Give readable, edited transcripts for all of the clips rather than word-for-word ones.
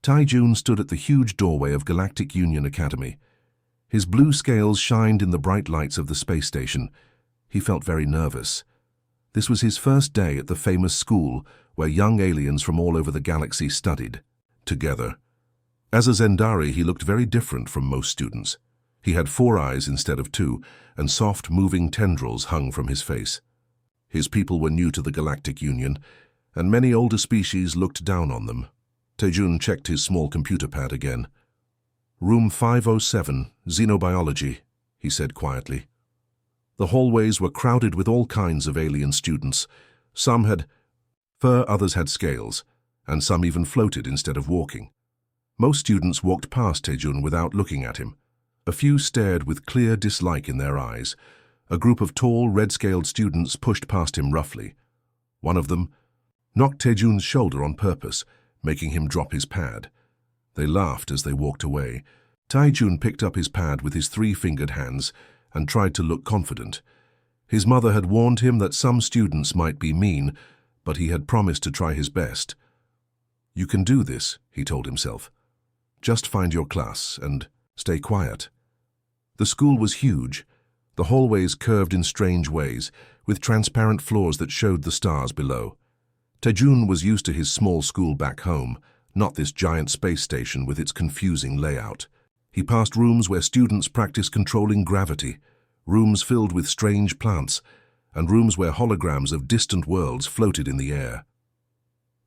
Taijun stood at the huge doorway of Galactic Union Academy. His blue scales shined in the bright lights of the space station. He felt very nervous. This was his first day at the famous school where young aliens from all over the galaxy studied together. As a Zendari, he looked very different from most students. He had 4 eyes instead of 2, and soft, moving tendrils hung from his face. His people were new to the Galactic Union, and many older species looked down on them. Taijun checked his small computer pad again. "Room 507, Xenobiology," he said quietly. The hallways were crowded with all kinds of alien students. Some had fur, others had scales, and some even floated instead of walking. Most students walked past Taijun without looking at him. A few stared with clear dislike in their eyes. A group of tall, red-scaled students pushed past him roughly. One of them knocked Taijun's shoulder on purpose, making him drop his pad. They laughed as they walked away. Taijun picked up his pad with his 3-fingered hands and tried to look confident. His mother had warned him that some students might be mean, but he had promised to try his best. "You can do this," he told himself. "Just find your class and stay quiet." The school was huge. The hallways curved in strange ways, with transparent floors that showed the stars below. Taijun was used to his small school back home, not this giant space station with its confusing layout. He passed rooms where students practiced controlling gravity, rooms filled with strange plants, and rooms where holograms of distant worlds floated in the air.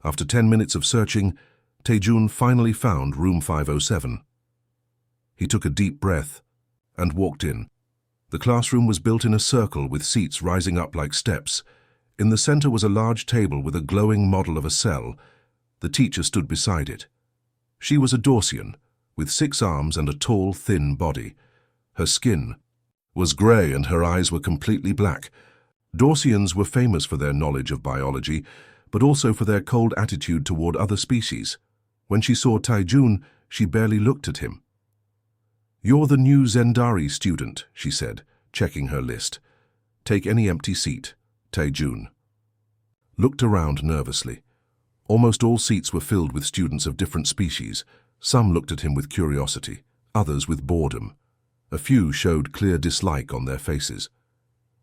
After 10 minutes of searching, Taijun finally found room 507. He took a deep breath and walked in. The classroom was built in a circle with seats rising up like steps. In the center was a large table with a glowing model of a cell. The teacher stood beside it. She was a Dorsian, with 6 arms and a tall, thin body. Her skin was gray and her eyes were completely black. Dorsians were famous for their knowledge of biology, but also for their cold attitude toward other species. When she saw Taijun, she barely looked at him. "You're the new Zendari student," she said, checking her list. "Take any empty seat." Taijun looked around nervously. Almost all seats were filled with students of different species. Some looked at him with curiosity, others with boredom. A few showed clear dislike on their faces.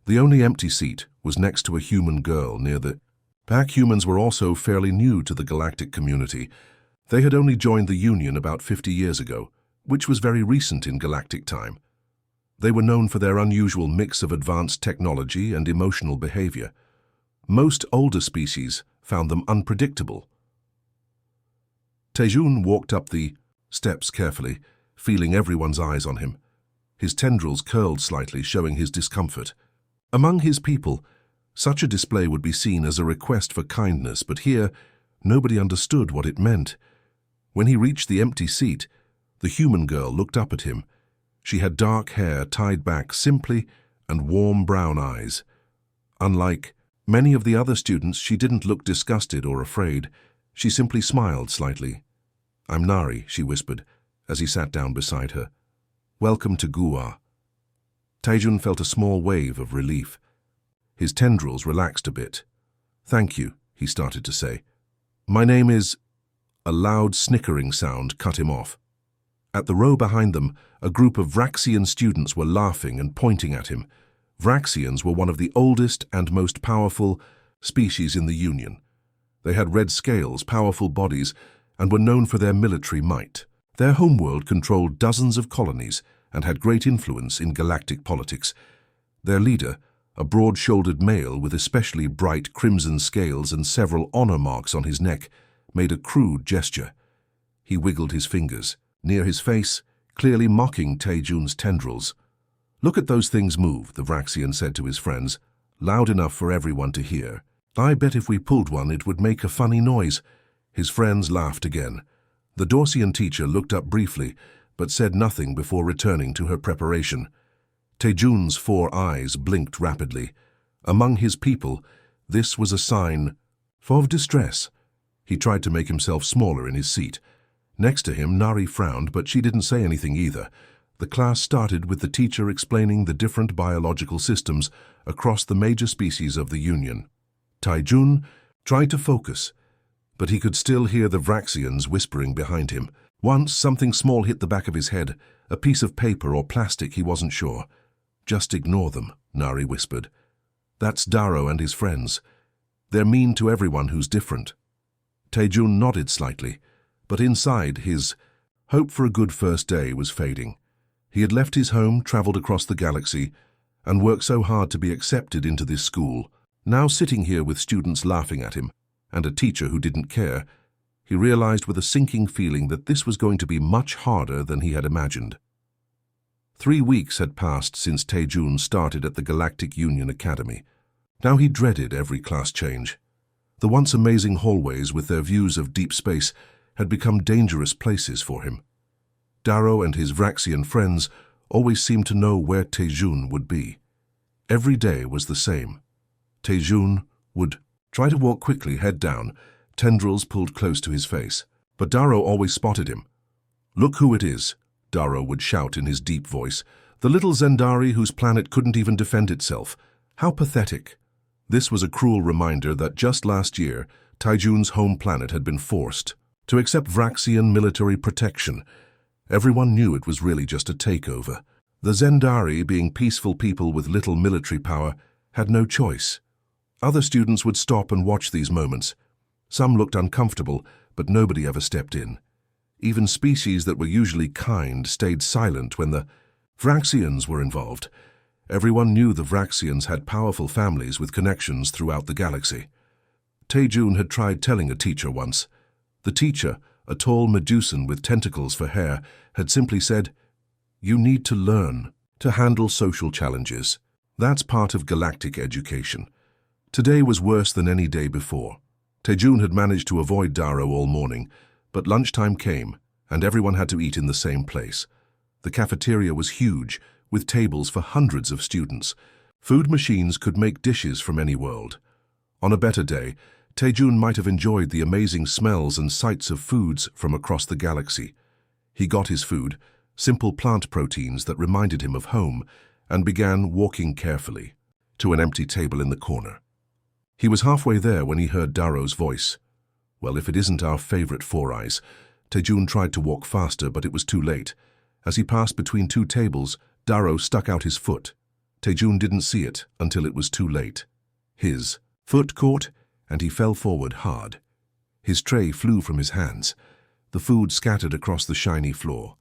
The only empty seat was next to a human girl near the pack. Humans were also fairly new to the galactic community. They had only joined the Union about 50 years ago, which was very recent in galactic time. They were known for their unusual mix of advanced technology and emotional behavior. Most older species found them unpredictable. Taijun walked up the steps carefully, feeling everyone's eyes on him. His tendrils curled slightly, showing his discomfort. Among his people, such a display would be seen as a request for kindness, but here, nobody understood what it meant. When he reached the empty seat, the human girl looked up at him. She had dark hair tied back simply and warm brown eyes. Unlike many of the other students, she didn't look disgusted or afraid. She simply smiled slightly. "I'm Nari," she whispered, as he sat down beside her. "Welcome to Gua." Taijun felt a small wave of relief. His tendrils relaxed a bit. "Thank you," he started to say. "My name is—" A loud snickering sound cut him off. At the row behind them, a group of Vraxian students were laughing and pointing at him. Vraxians were one of the oldest and most powerful species in the Union. They had red scales, powerful bodies, and were known for their military might. Their homeworld controlled dozens of colonies and had great influence in galactic politics. Their leader, a broad-shouldered male with especially bright crimson scales and several honor marks on his neck, made a crude gesture. He wiggled his fingers near his face, clearly mocking Taijun's tendrils. "Look at those things move," the Vraxian said to his friends, loud enough for everyone to hear. "I bet if we pulled one, it would make a funny noise." His friends laughed again. The Dorsian teacher looked up briefly, but said nothing before returning to her preparation. Taijun's 4 eyes blinked rapidly. Among his people, this was a sign of distress. He tried to make himself smaller in his seat. Next to him, Nari frowned, but she didn't say anything either. The class started with the teacher explaining the different biological systems across the major species of the Union. Taijun tried to focus. but he could still hear the Vraxians whispering behind him. Once, something small hit the back of his head, a piece of paper or plastic, he wasn't sure. "Just ignore them," Nari whispered. "That's Darrow and his friends. They're mean to everyone who's different." Taejun nodded slightly, but inside, his hope for a good first day was fading. He had left his home, traveled across the galaxy, and worked so hard to be accepted into this school. Now sitting here with students laughing at him, and a teacher who didn't care, he realized with a sinking feeling that this was going to be much harder than he had imagined. 3 weeks had passed since Taejun started at the Galactic Union Academy. Now he dreaded every class change. The once amazing hallways with their views of deep space had become dangerous places for him. Darrow and his Vraxian friends always seemed to know where Taejun would be. Every day was the same. Taejun would try to walk quickly, head down, tendrils pulled close to his face. But Darrow always spotted him. "Look who it is," Darrow would shout in his deep voice. "The little Zendari whose planet couldn't even defend itself. How pathetic." This was a cruel reminder that just last year, Taejun's home planet had been forced to accept Vraxian military protection. Everyone knew it was really just a takeover. The Zendari, being peaceful people with little military power, had no choice. Other students would stop and watch these moments. Some looked uncomfortable, but nobody ever stepped in. Even species that were usually kind stayed silent when the Vraxians were involved. Everyone knew the Vraxians had powerful families with connections throughout the galaxy. Taejun had tried telling a teacher once. The teacher, a tall Medusan with tentacles for hair, had simply said, "You need to learn to handle social challenges. That's part of galactic education." Today was worse than any day before. Taejun had managed to avoid Darrow all morning, but lunchtime came, and everyone had to eat in the same place. The cafeteria was huge, with tables for hundreds of students. Food machines could make dishes from any world. On a better day, Taejun might have enjoyed the amazing smells and sights of foods from across the galaxy. He got his food, simple plant proteins that reminded him of home, and began walking carefully to an empty table in the corner. He was halfway there when he heard Darrow's voice. "Well, if it isn't our favorite Four Eyes." Taejun tried to walk faster, but it was too late. As he passed between two tables, Darrow stuck out his foot. Taejun didn't see it until it was too late. His foot caught, and he fell forward hard. His tray flew from his hands. The food scattered across the shiny floor.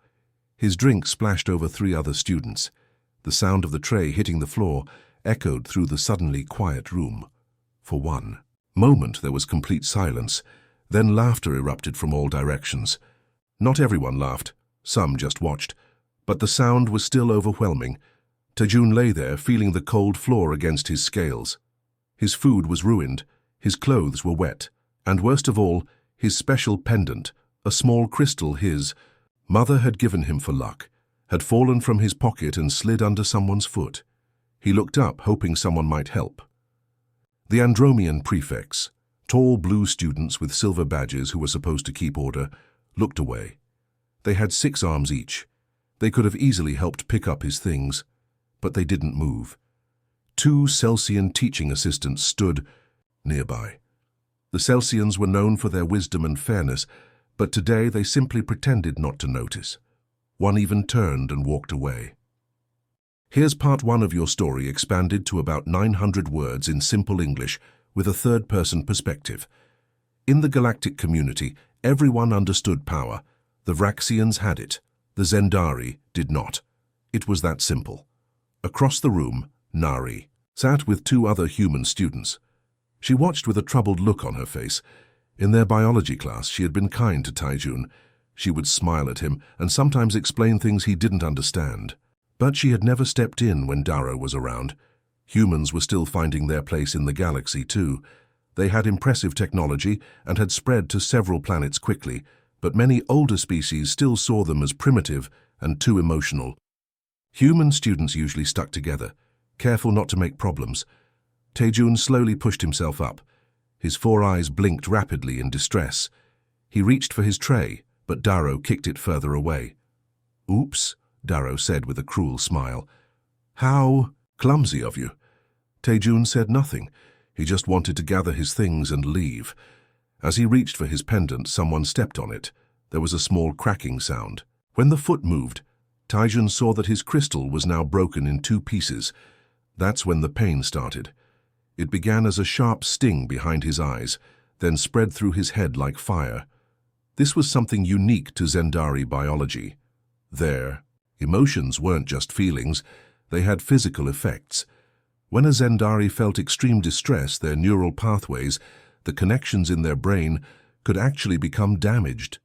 His drink splashed over 3 other students. The sound of the tray hitting the floor echoed through the suddenly quiet room. For one moment there was complete silence, then laughter erupted from all directions. Not everyone laughed, some just watched, but the sound was still overwhelming. Taejun lay there, feeling the cold floor against his scales. His food was ruined, his clothes were wet, and worst of all, his special pendant, a small crystal his mother had given him for luck, had fallen from his pocket and slid under someone's foot. He looked up, hoping someone might help. The Andromean prefects, tall blue students with silver badges who were supposed to keep order, looked away. They had 6 arms each. They could have easily helped pick up his things, but they didn't move. 2 Celsian teaching assistants stood nearby. The Celsians were known for their wisdom and fairness, but today they simply pretended not to notice. One even turned and walked away. Here's part 1 of your story expanded to about 900 words in simple English with a third-person perspective. In the galactic community, everyone understood power. The Vraxians had it. The Zendari did not. It was that simple. Across the room, Nari sat with 2 other human students. She watched with a troubled look on her face. In their biology class, she had been kind to Taejun. She would smile at him and sometimes explain things he didn't understand. But she had never stepped in when Darrow was around. Humans were still finding their place in the galaxy too. They had impressive technology and had spread to several planets quickly, but many older species still saw them as primitive and too emotional. Human students usually stuck together, careful not to make problems. Taejun slowly pushed himself up. His 4 eyes blinked rapidly in distress. He reached for his tray, but Darrow kicked it further away. "Oops," Darrow said with a cruel smile. "How clumsy of you." Taejun said nothing. He just wanted to gather his things and leave. As he reached for his pendant, someone stepped on it. There was a small cracking sound. When the foot moved, Taijun saw that his crystal was now broken in 2 pieces. That's when the pain started. It began as a sharp sting behind his eyes, then spread through his head like fire. This was something unique to Zendari biology. Their emotions weren't just feelings, they had physical effects. When a Zendari felt extreme distress, their neural pathways, the connections in their brain, could actually become damaged.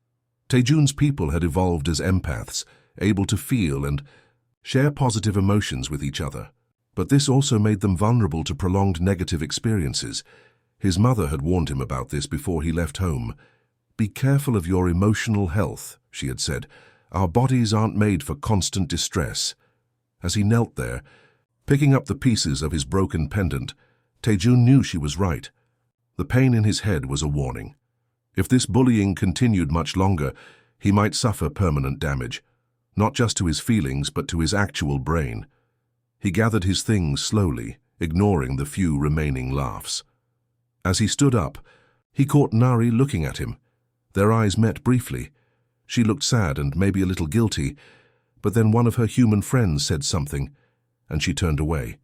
Taijun's people had evolved as empaths, able to feel and share positive emotions with each other. But this also made them vulnerable to prolonged negative experiences. His mother had warned him about this before he left home. "Be careful of your emotional health," she had said. "Our bodies aren't made for constant distress." As he knelt there, picking up the pieces of his broken pendant, Taijun knew she was right. The pain in his head was a warning. If this bullying continued much longer, he might suffer permanent damage, not just to his feelings but to his actual brain. He gathered his things slowly, ignoring the few remaining laughs. As he stood up, he caught Nari looking at him. Their eyes met briefly. She looked sad and maybe a little guilty, but then one of her human friends said something, and she turned away.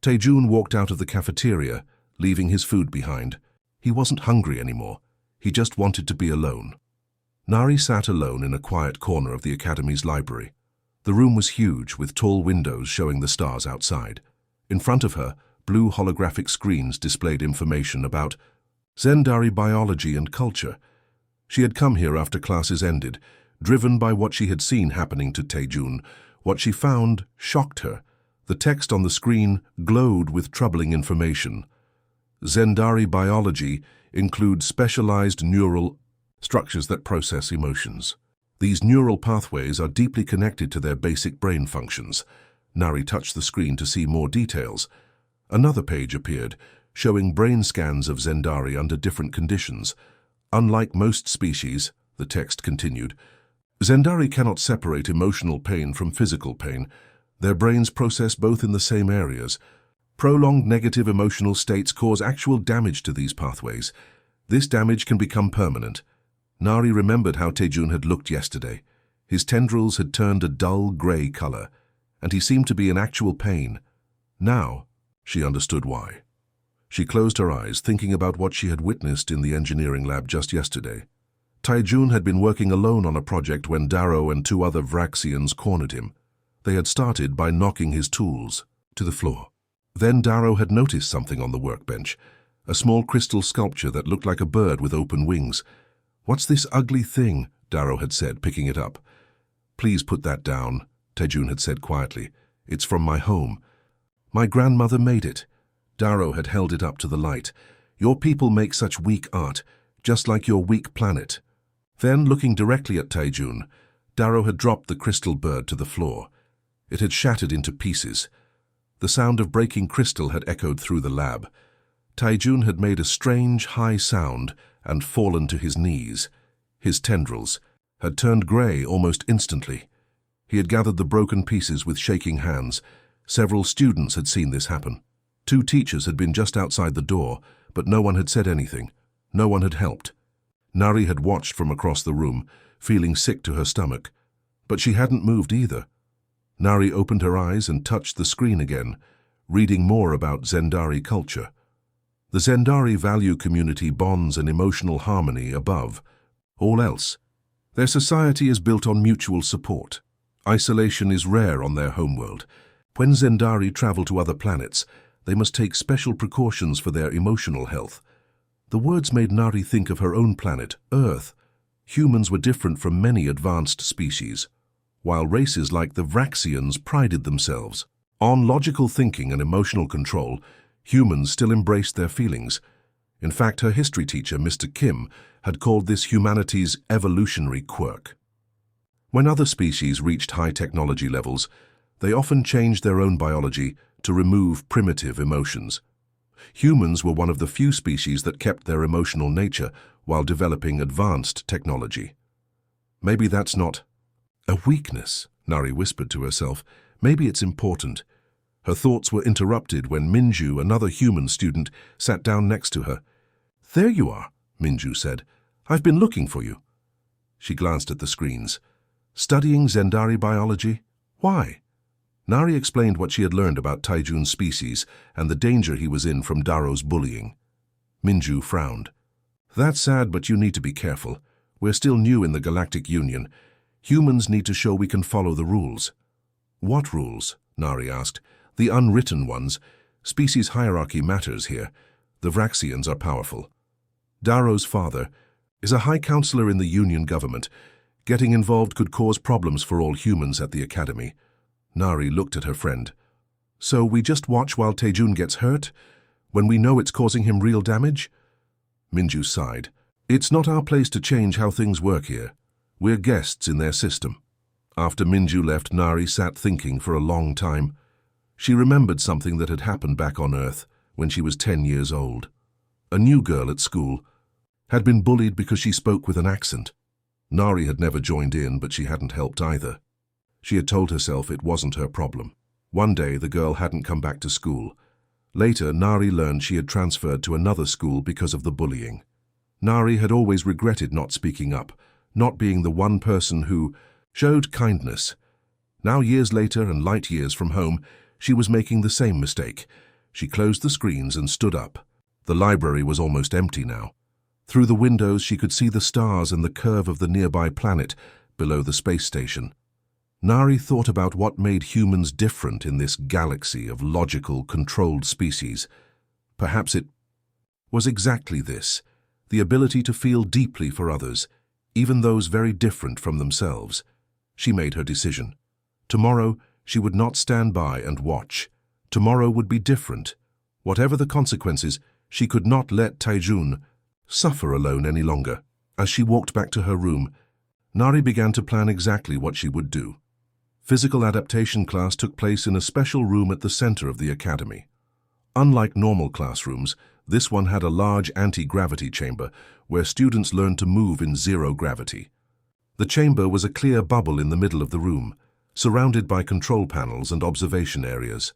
Taijun walked out of the cafeteria, leaving his food behind. He wasn't hungry anymore. He just wanted to be alone. Nari sat alone in a quiet corner of the Academy's library. The room was huge, with tall windows showing the stars outside. In front of her, blue holographic screens displayed information about Zendari biology and culture. She had come here after classes ended, driven by what she had seen happening to Taijun. What she found shocked her. The text on the screen glowed with troubling information. Zendari biology includes specialized neural structures that process emotions. These neural pathways are deeply connected to their basic brain functions. Nari touched the screen to see more details. Another page appeared, showing brain scans of Zendari under different conditions. Unlike most species, the text continued, Zendari cannot separate emotional pain from physical pain. Their brains process both in the same areas. Prolonged negative emotional states cause actual damage to these pathways. This damage can become permanent. Nari remembered how Taijun had looked yesterday. His tendrils had turned a dull grey color, and he seemed to be in actual pain. Now, she understood why. She closed her eyes, thinking about what she had witnessed in the engineering lab just yesterday. Taijun had been working alone on a project when Darrow and 2 other Vraxians cornered him. They had started by knocking his tools to the floor. Then Darrow had noticed something on the workbench, a small crystal sculpture that looked like a bird with open wings. "What's this ugly thing?" Darrow had said, picking it up. "Please put that down," Taijun had said quietly. "It's from my home. My grandmother made it." Darrow had held it up to the light. "Your people make such weak art, just like your weak planet." Then, looking directly at Taijun, Darrow had dropped the crystal bird to the floor. It had shattered into pieces. The sound of breaking crystal had echoed through the lab. Taijun had made a strange, high sound and fallen to his knees. His tendrils had turned grey almost instantly. He had gathered the broken pieces with shaking hands. Several students had seen this happen. 2 teachers had been just outside the door, but no one had said anything. No one had helped. Nari had watched from across the room, feeling sick to her stomach. But she hadn't moved either. Nari opened her eyes and touched the screen again, reading more about Zendari culture. The Zendari value community bonds and emotional harmony above all else. Their society is built on mutual support. Isolation is rare on their homeworld. When Zendari travel to other planets, they must take special precautions for their emotional health. The words made Nari think of her own planet, Earth. Humans were different from many advanced species, while races like the Vraxians prided themselves on logical thinking and emotional control. Humans still embraced their feelings. In fact, her history teacher, Mr. Kim, had called this humanity's evolutionary quirk. When other species reached high technology levels, they often changed their own biology to remove primitive emotions. Humans were one of the few species that kept their emotional nature while developing advanced technology. Maybe that's not a weakness, Nari whispered to herself. Maybe it's important. Her thoughts were interrupted when Minju, another human student, sat down next to her. "There you are," Minju said. "I've been looking for you." She glanced at the screens. "Studying Zendari biology? Why?" Nari explained what she had learned about Taijun's species and the danger he was in from Daro's bullying. Minju frowned. "That's sad, but you need to be careful. We're still new in the Galactic Union. Humans need to show we can follow the rules." "What rules?" Nari asked. "The unwritten ones. Species hierarchy matters here. The Vraxians are powerful. Daro's father is a high counselor in the Union government. Getting involved could cause problems for all humans at the Academy." Nari looked at her friend. "So we just watch while Taijun gets hurt, when we know it's causing him real damage?" Minju sighed. "It's not our place to change how things work here. We're guests in their system." After Minju left, Nari sat thinking for a long time. She remembered something that had happened back on Earth when she was 10 years old. A new girl at school had been bullied because she spoke with an accent. Nari had never joined in, but she hadn't helped either. She had told herself it wasn't her problem. One day, the girl hadn't come back to school. Later, Nari learned she had transferred to another school because of the bullying. Nari had always regretted not speaking up, not being the one person who showed kindness. Now, years later and light years from home, she was making the same mistake. She closed the screens and stood up. The library was almost empty now. Through the windows, she could see the stars and the curve of the nearby planet below the space station. Nari thought about what made humans different in this galaxy of logical, controlled species. Perhaps it was exactly this, the ability to feel deeply for others, even those very different from themselves. She made her decision. Tomorrow, she would not stand by and watch. Tomorrow would be different. Whatever the consequences, she could not let Taijun suffer alone any longer. As she walked back to her room, Nari began to plan exactly what she would do. Physical adaptation class took place in a special room at the center of the academy. Unlike normal classrooms, this one had a large anti-gravity chamber where students learned to move in zero gravity. The chamber was a clear bubble in the middle of the room, surrounded by control panels and observation areas.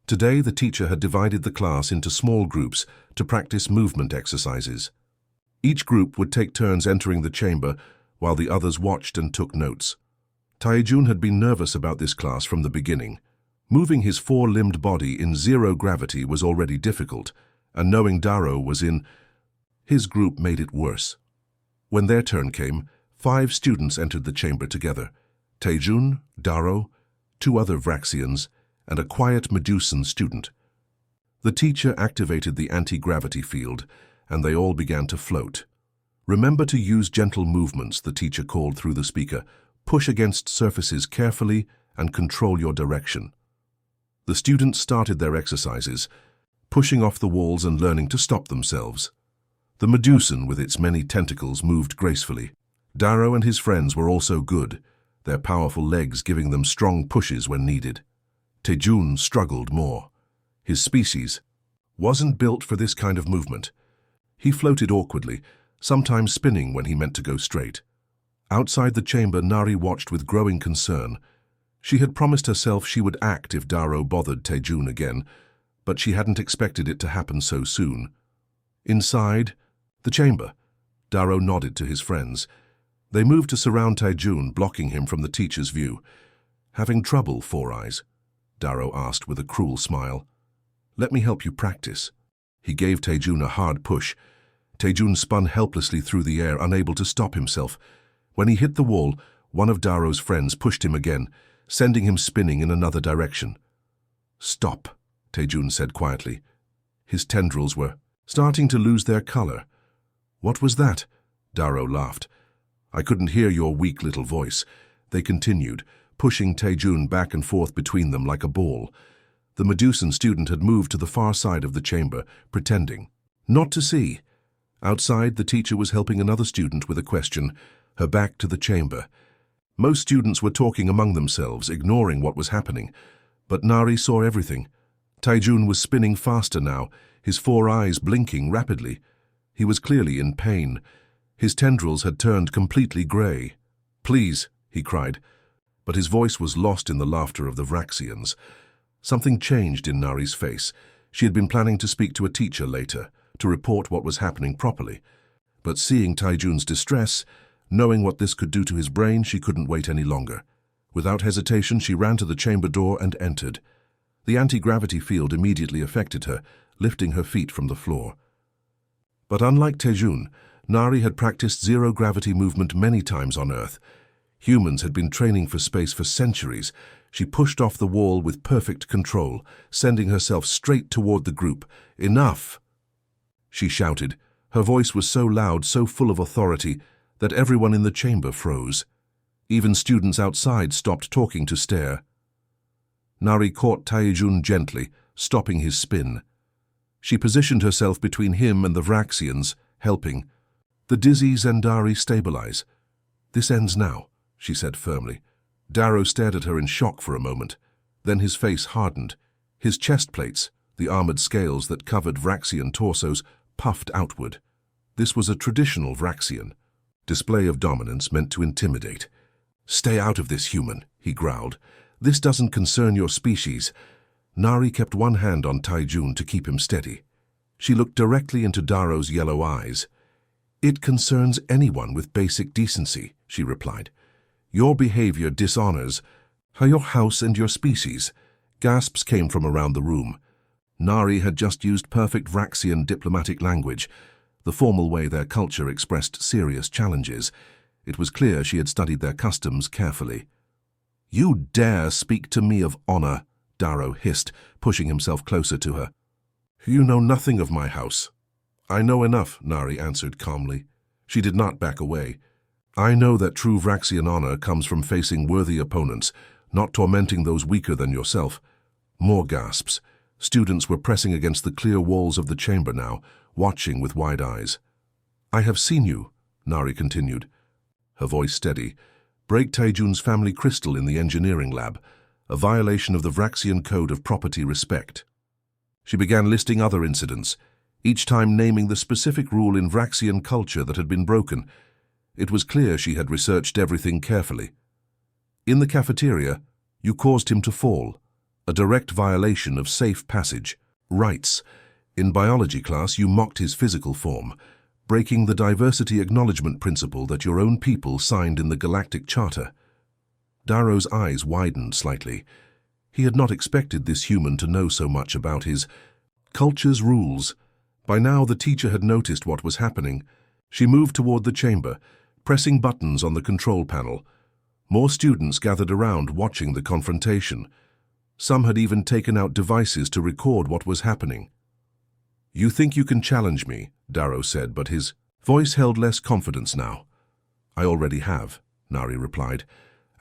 Today, the teacher had divided the class into small groups to practice movement exercises. Each group would take turns entering the chamber while the others watched and took notes. Taijun had been nervous about this class from the beginning. Moving his four-limbed body in zero gravity was already difficult, and knowing Daro was in his group made it worse. When their turn came, 5 students entered the chamber together. Taijun, Daro, 2 other Vraxians, and a quiet Medusan student. The teacher activated the anti-gravity field, and they all began to float. "Remember to use gentle movements," the teacher called through the speaker. "Push against surfaces carefully and control your direction." The students started their exercises, pushing off the walls and learning to stop themselves. The Medusan, with its many tentacles, moved gracefully. Daro and his friends were also good, their powerful legs giving them strong pushes when needed. Taijun struggled more. His species wasn't built for this kind of movement. He floated awkwardly, sometimes spinning when he meant to go straight. Outside the chamber, Nari watched with growing concern. She had promised herself she would act if Daro bothered Taijun again, but she hadn't expected it to happen so soon. Inside the chamber, Daro nodded to his friends. They moved to surround Taijun, blocking him from the teacher's view. "Having trouble, Four Eyes?" Daro asked with a cruel smile. "Let me help you practice." He gave Taijun a hard push. Taijun spun helplessly through the air, unable to stop himself. When he hit the wall, one of Daro's friends pushed him again, sending him spinning in another direction. "Stop," Taijun said quietly. His tendrils were starting to lose their color. "What was that?" Daro laughed. "I couldn't hear your weak little voice." They continued, pushing Taijun back and forth between them like a ball. The Medusan student had moved to the far side of the chamber, pretending not to see. Outside, the teacher was helping another student with a question, her back to the chamber. Most students were talking among themselves, ignoring what was happening. But Nari saw everything. Taijun was spinning faster now, his 4 eyes blinking rapidly. He was clearly in pain. His tendrils had turned completely grey. "Please," he cried. But his voice was lost in the laughter of the Vraxians. Something changed in Nari's face. She had been planning to speak to a teacher later, to report what was happening properly. But seeing Taijun's distress, knowing what this could do to his brain, she couldn't wait any longer. Without hesitation, she ran to the chamber door and entered. The anti-gravity field immediately affected her, lifting her feet from the floor. But unlike Taijun, Nari had practiced zero-gravity movement many times on Earth. Humans had been training for space for centuries. She pushed off the wall with perfect control, sending herself straight toward the group. "Enough!" she shouted. Her voice was so loud, so full of authority, that everyone in the chamber froze. Even students outside stopped talking to stare. Nari caught Taijun gently, stopping his spin. She positioned herself between him and the Vraxians, helping. "The dizzy Zendari stabilize. This ends now," she said firmly. Darrow stared at her in shock for a moment. Then his face hardened. His chest plates, the armored scales that covered Vraxian torsos, puffed outward. This was a traditional Vraxian. Display of dominance meant to intimidate. "Stay out of this, human," he growled. "This doesn't concern your species." Nari kept one hand on Taijun to keep him steady. She looked directly into Darrow's yellow eyes. "It concerns anyone with basic decency," she replied. "Your behavior dishonors your house and your species." Gasps came from around the room. Nari had just used perfect Vraxian diplomatic language, the formal way their culture expressed serious challenges. It was clear she had studied their customs carefully. "You dare speak to me of honor," Darrow hissed, pushing himself closer to her. "You know nothing of my house." "I know enough," Nari answered calmly. She did not back away. "I know that true Vraxian honor comes from facing worthy opponents, not tormenting those weaker than yourself." More gasps. Students were pressing against the clear walls of the chamber now, watching with wide eyes. "I have seen you," Nari continued, her voice steady. "Break Taijun's family crystal in the engineering lab, a violation of the Vraxian code of property respect." She began listing other incidents, each time naming the specific rule in Vraxian culture that had been broken. It was clear she had researched everything carefully. "In the cafeteria, you caused him to fall, a direct violation of safe passage rights. In biology class, you mocked his physical form, breaking the diversity acknowledgement principle that your own people signed in the Galactic Charter." Darrow's eyes widened slightly. He had not expected this human to know so much about his culture's rules. By now, the teacher had noticed what was happening. She moved toward the chamber, pressing buttons on the control panel. More students gathered around, watching the confrontation. Some had even taken out devices to record what was happening. "You think you can challenge me," Darrow said, but his voice held less confidence now. "I already have," Nari replied,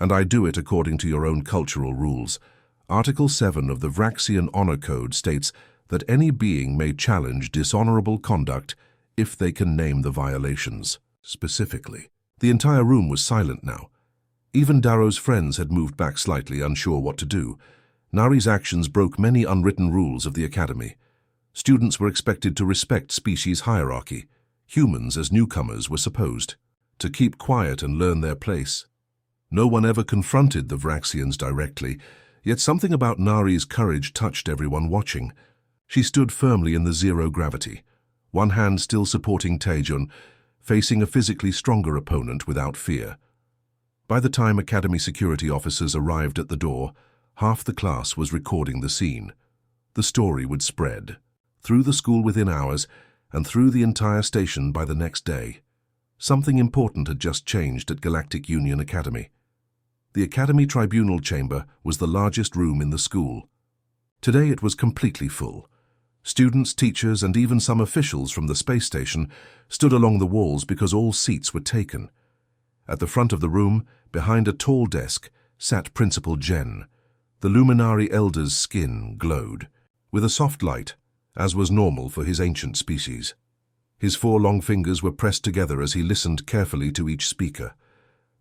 "and I do it according to your own cultural rules. Article 7 of the Vraxian Honor Code states that any being may challenge dishonorable conduct if they can name the violations specifically." The entire room was silent now. Even Darrow's friends had moved back slightly, unsure what to do. Nari's actions broke many unwritten rules of the Academy. Students were expected to respect species hierarchy. Humans, as newcomers, were supposed to keep quiet and learn their place. No one ever confronted the Vraxians directly, yet something about Nari's courage touched everyone watching. She stood firmly in the zero gravity, one hand still supporting Taijun, facing a physically stronger opponent without fear. By the time Academy security officers arrived at the door, half the class was recording the scene. The story would spread through the school within hours and through the entire station by the next day. Something important had just changed at Galactic Union Academy. The Academy Tribunal Chamber was the largest room in the school. Today it was completely full. Students, teachers, and even some officials from the space station stood along the walls because all seats were taken. At the front of the room, behind a tall desk, sat Principal Jen. The Luminary Elder's skin glowed, with a soft light, as was normal for his ancient species. His 4 long fingers were pressed together as he listened carefully to each speaker.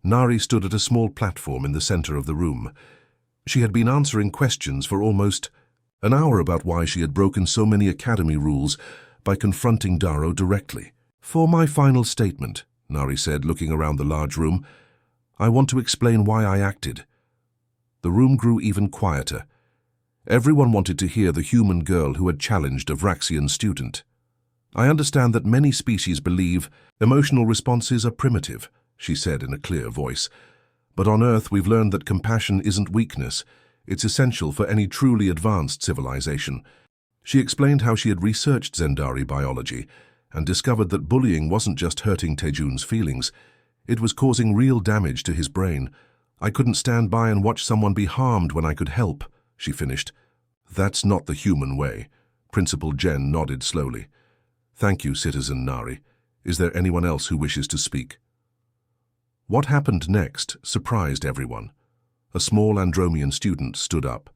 Nari stood at a small platform in the center of the room. She had been answering questions for almost an hour about why she had broken so many Academy rules by confronting Darrow directly. "For my final statement," Nari said, looking around the large room, "I want to explain why I acted." The room grew even quieter. Everyone wanted to hear the human girl who had challenged a Vraxian student. I understand that many species believe emotional responses are primitive, she said in a clear voice. But on Earth we've learned that compassion isn't weakness. It's essential for any truly advanced civilization. She explained how she had researched Zendari biology and discovered that bullying wasn't just hurting Taejun's feelings. It was causing real damage to his brain. I couldn't stand by and watch someone be harmed when I could help, she finished. That's not the human way. Principal Jen nodded slowly. Thank you, Citizen Nari. Is there anyone else who wishes to speak? What happened next surprised everyone. A small Andromean student stood up.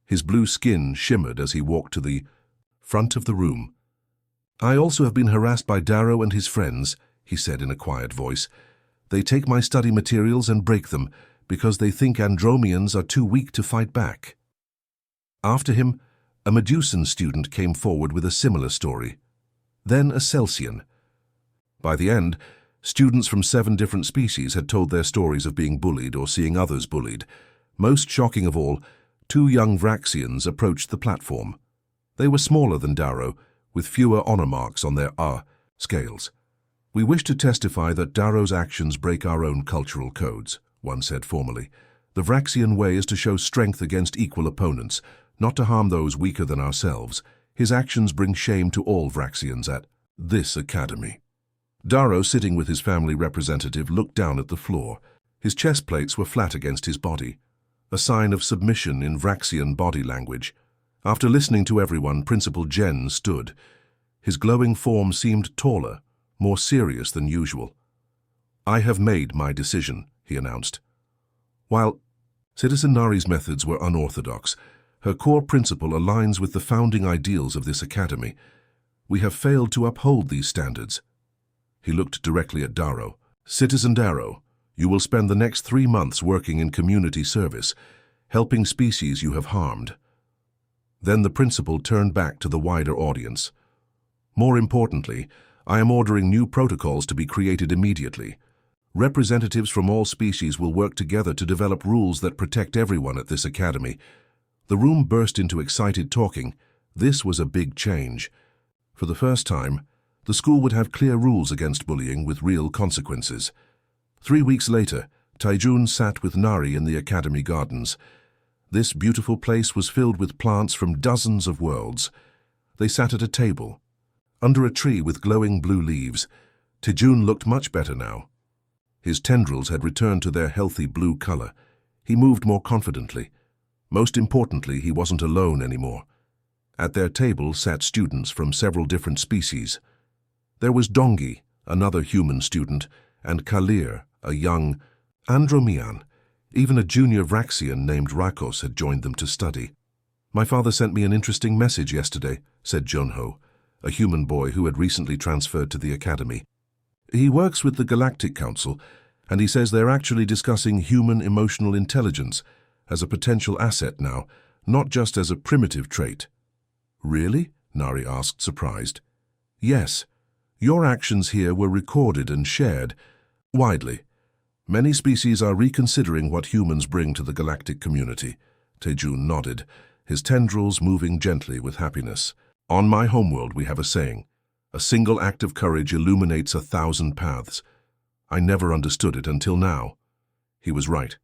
His blue skin shimmered as he walked to the front of the room. I also have been harassed by Darrow and his friends, he said in a quiet voice. They take my study materials and break them because they think Andromeans are too weak to fight back. After him, a Medusan student came forward with a similar story. Then a Celsian. By the end, students from 7 different species had told their stories of being bullied or seeing others bullied. Most shocking of all, 2 young Vraxians approached the platform. They were smaller than Darrow, with fewer honor marks on their scales. We wish to testify that Darrow's actions break our own cultural codes, one said formally. The Vraxian way is to show strength against equal opponents, not to harm those weaker than ourselves. His actions bring shame to all Vraxians at this academy. Darrow, sitting with his family representative, looked down at the floor. His chest plates were flat against his body, a sign of submission in Vraxian body language. After listening to everyone, Principal Jen stood. His glowing form seemed taller, more serious than usual. I have made my decision, he announced. While Citizen Nari's methods were unorthodox, her core principle aligns with the founding ideals of this academy. We have failed to uphold these standards. He looked directly at Darrow. Citizen Darrow, you will spend the next 3 months working in community service, helping species you have harmed. Then the principal turned back to the wider audience. More importantly, I am ordering new protocols to be created immediately. Representatives from all species will work together to develop rules that protect everyone at this academy. The room burst into excited talking. This was a big change. For the first time, the school would have clear rules against bullying with real consequences. 3 weeks later, Taejun sat with Nari in the academy gardens. This beautiful place was filled with plants from dozens of worlds. They sat at a table, under a tree with glowing blue leaves. Taejun looked much better now. His tendrils had returned to their healthy blue color. He moved more confidently. Most importantly, he wasn't alone anymore. At their table sat students from several different species. There was Dongi, another human student, and Kalir, a young Andromean. Even a junior Vraxian named Rakos had joined them to study. My father sent me an interesting message yesterday, said Junho, a human boy who had recently transferred to the academy. He works with the Galactic Council, and he says they're actually discussing human emotional intelligence as a potential asset now, not just as a primitive trait. Really? Nari asked, surprised. Yes. Your actions here were recorded and shared widely. Many species are reconsidering what humans bring to the galactic community. Taejun nodded, his tendrils moving gently with happiness. On my homeworld we have a saying, a single act of courage illuminates 1,000 paths. I never understood it until now. He was right.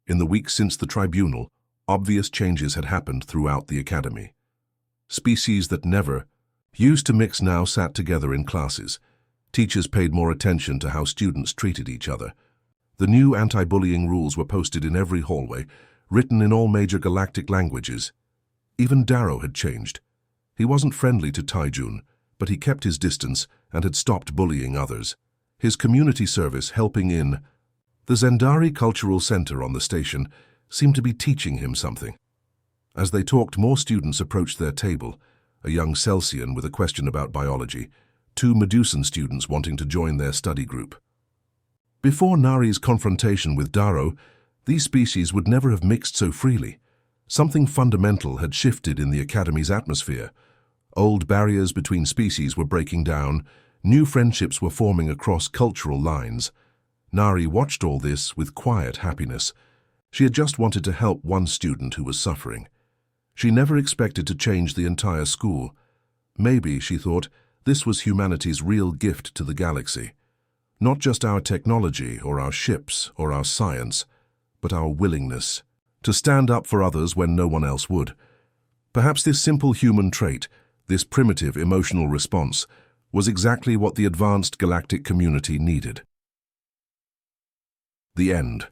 In the weeks since the tribunal, obvious changes had happened throughout the academy. Species that never used to mix now sat together in classes. Teachers paid more attention to how students treated each other. The new anti-bullying rules were posted in every hallway, written in all major galactic languages. Even Darrow had changed. He wasn't friendly to Taejun, but he kept his distance and had stopped bullying others. His community service helping in the Zendari Cultural Center on the station seemed to be teaching him something. As they talked, more students approached their table, a young Celsian with a question about biology, 2 Medusan students wanting to join their study group. Before Nari's confrontation with Darrow, these species would never have mixed so freely. Something fundamental had shifted in the Academy's atmosphere. Old barriers between species were breaking down, new friendships were forming across cultural lines. Nari watched all this with quiet happiness. She had just wanted to help one student who was suffering. She never expected to change the entire school. Maybe, she thought, This was humanity's real gift to the galaxy. Not just our technology or our ships or our science, but our willingness to stand up for others when no one else would. Perhaps this simple human trait, this primitive emotional response, was exactly what the advanced galactic community needed. The end.